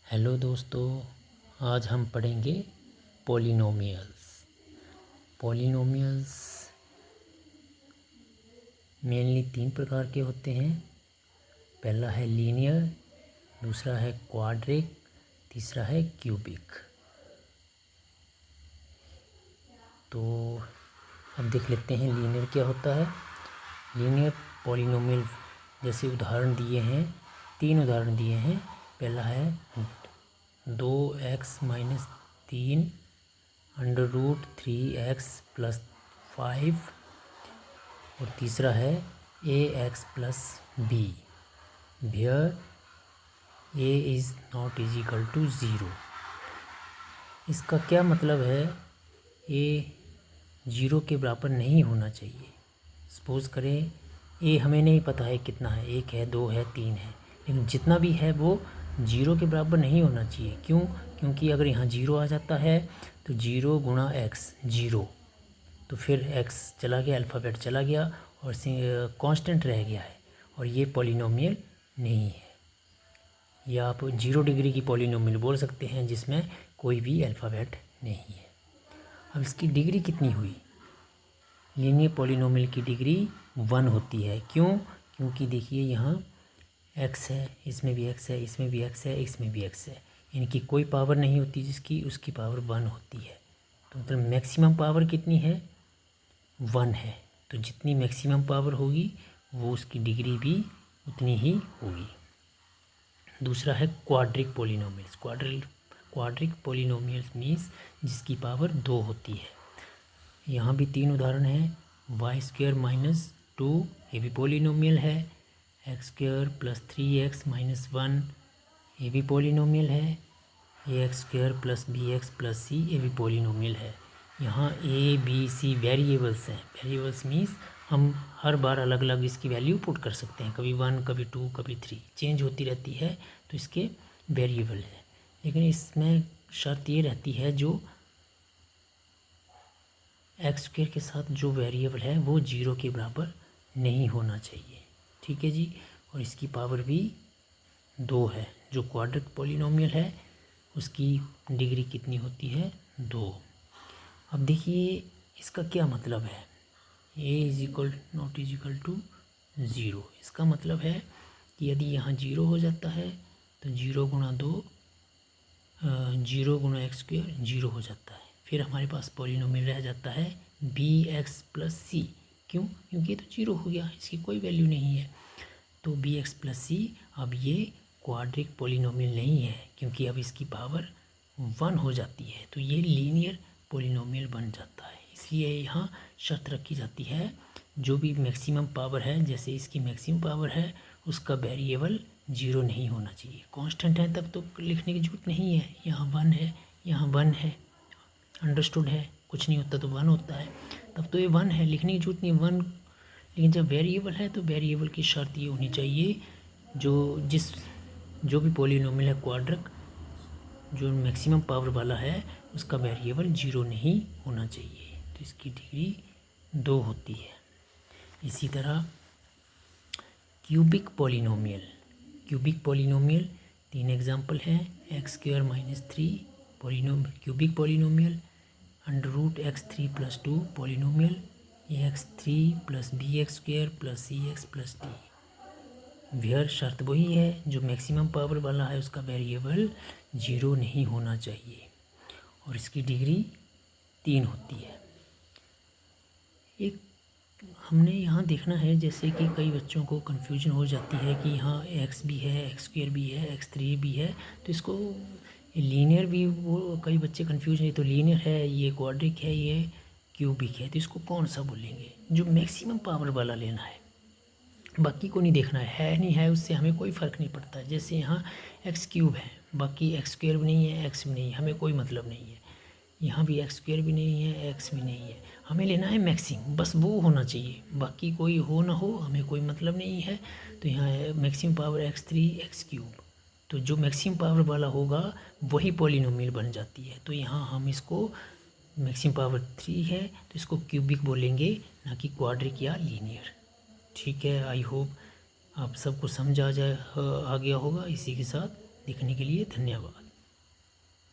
Hello दोस्तों, आज हम पढ़ेंगे पॉलिनोमियल्स। पॉलिनोमियल्स मेनली 3 प्रकार के होते हैं। पहला है लीनियर, दूसरा है क्वाड्रिक, तीसरा है क्यूबिक। तो अब देख लेते हैं लीनियर क्या होता है। लीनियर पॉलिनोमियल जैसे उदाहरण दिए हैं, 3 उदाहरण दिए हैं। पहला है 2x-3 √3x+5 और तीसरा है ax+b where a is not equal to 0। इसका क्या मतलब है? a 0 के बराबर नहीं होना चाहिए। सपोज़ करें a हमें नहीं पता है कितना है, 1 है, 2 है, 3 है, लेकिन जितना भी है वो 0 के बराबर नहीं होना चाहिए। क्यों? क्योंकि अगर यहाँ 0 आ जाता है तो 0 गुणा x 0, तो फिर x चला गया, अल्फ़ाबेट चला गया और कांस्टेंट रह गया है, और ये पॉलिनोमियल नहीं है। या आप 0 डिग्री की पॉलिनोमियल बोल सकते हैं जिसमें कोई भी अल्फ़ाबेट नहीं है। अब इसकी डिग्री कितनी हुई? लीनियर पॉलिनोमियल की डिग्री 1 होती है। क्यों? क्योंकि देखिए यहाँ x है, इसमें भी x है, इसमें भी x है, इसमें भी x है, इनकी कोई पावर नहीं होती जिसकी उसकी पावर 1 होती है। तो मतलब मैक्सिमम पावर कितनी है? 1 है। तो जितनी मैक्सिमम पावर होगी वो उसकी डिग्री भी उतनी ही होगी। दूसरा है quadric polynomials. Quadric polynomials means जिसकी पावर 2 होती है। यहाँ भी 3 उदाहरण हैं। y² - 2 ये भी पॉलिनोमियल है। x² + 3x - 1 ये भी पॉलिनोमियल है। ax² + bx + c ये भी पॉलिनोमियल है। यहाँ a b c वेरिएबल्स हैं। वेरिएबल्स मीन्स हम हर बार अलग अलग इसकी वैल्यू पुट कर सकते हैं, कभी 1, कभी 2, कभी 3, चेंज होती रहती है, तो इसके वेरिएबल है। लेकिन इसमें शर्त ये रहती है, जो x² के साथ जो वेरिएबल है वो 0 के बराबर नहीं होना चाहिए। ठीक है जी। और इसकी पावर भी 2 है। जो क्वाड्रिक पॉलिनोमियल है उसकी डिग्री कितनी होती है? 2। अब देखिए इसका क्या मतलब है। a not equal to 0। इसका मतलब है कि यदि यहाँ 0 हो जाता है तो 0 गुणा 2 0 गुणा x² 0 हो जाता है। फिर हमारे पास पॉलिनोमियल रह जाता है bx + c। क्यों? क्योंकि ये तो 0 हो गया, इसकी कोई वैल्यू नहीं है। तो bx + c अब ये क्वाड्रिक पॉलिनोमियल नहीं है, क्योंकि अब इसकी पावर 1 हो जाती है, तो ये लीनियर पॉलिनोमियल बन जाता है। इसलिए यहाँ शर्त रखी जाती है, जो भी मैक्सिमम पावर है, जैसे इसकी मैक्सिमम पावर है, उसका वेरिएबल 0 नहीं होना चाहिए। कांस्टेंट है तब तो लिखने की जरूरत नहीं है। यहाँ 1 है, यहाँ 1 है, अंडरस्टूड है। कुछ नहीं होता तो 1 होता है, तब तो ये 1 है, लिखने की जरूरत नहीं 1। लेकिन जब वेरिएबल है तो वेरिएबल की शर्त ये होनी चाहिए, जो भी पॉलिनोमियल है क्वाड्रिक, जो मैक्सिमम पावर वाला है, उसका वेरिएबल 0 नहीं होना चाहिए। तो इसकी डिग्री 2 होती है। इसी तरह cubic polynomial. Cubic polynomial 3 example हैं। x² - 3 cubic polynomial, √x3 + 2 polynomial, ax3 + bx² + cx + d। Where शर्त वही है, जो मैक्सिमम पावर वाला है उसका वेरिएबल 0 नहीं होना चाहिए, और इसकी डिग्री 3 होती है। एक हमने यहाँ देखना है, जैसे कि कई बच्चों को कन्फ्यूजन हो जाती है कि यहाँ x भी है, x² भी है, x3 भी है, तो इसको लीनियर भी, वो कई बच्चे कन्फ्यूज है, तो लीनियर है, ये क्वाड्रिक है, ये क्यूबिक है, तो इसको कौन सा बोलेंगे? जो मैक्सिमम पावर वाला लेना है, बाकी को नहीं देखना है नहीं है, उससे हमें कोई फ़र्क नहीं पड़ता। जैसे यहाँ x³ है, बाकी x² भी नहीं है, x भी नहीं है, हमें कोई मतलब नहीं है। यहाँ भी x² भी नहीं है, x भी नहीं है, हमें लेना है मैक्सिमम, बस वो होना चाहिए, बाकी कोई हो ना हो हमें कोई मतलब नहीं है। तो यहाँ है मैक्सिमम पावर x3 x³, तो जो मैक्सिमम पावर वाला होगा वही पॉलिनोमियल बन जाती है। तो यहाँ हम इसको मैक्सिमम पावर 3 है तो इसको क्यूबिक बोलेंगे, ना कि क्वाड्रिक या लीनियर। ठीक है, आई होप आप सबको समझ आ गया होगा। इसी के साथ देखने के लिए धन्यवाद।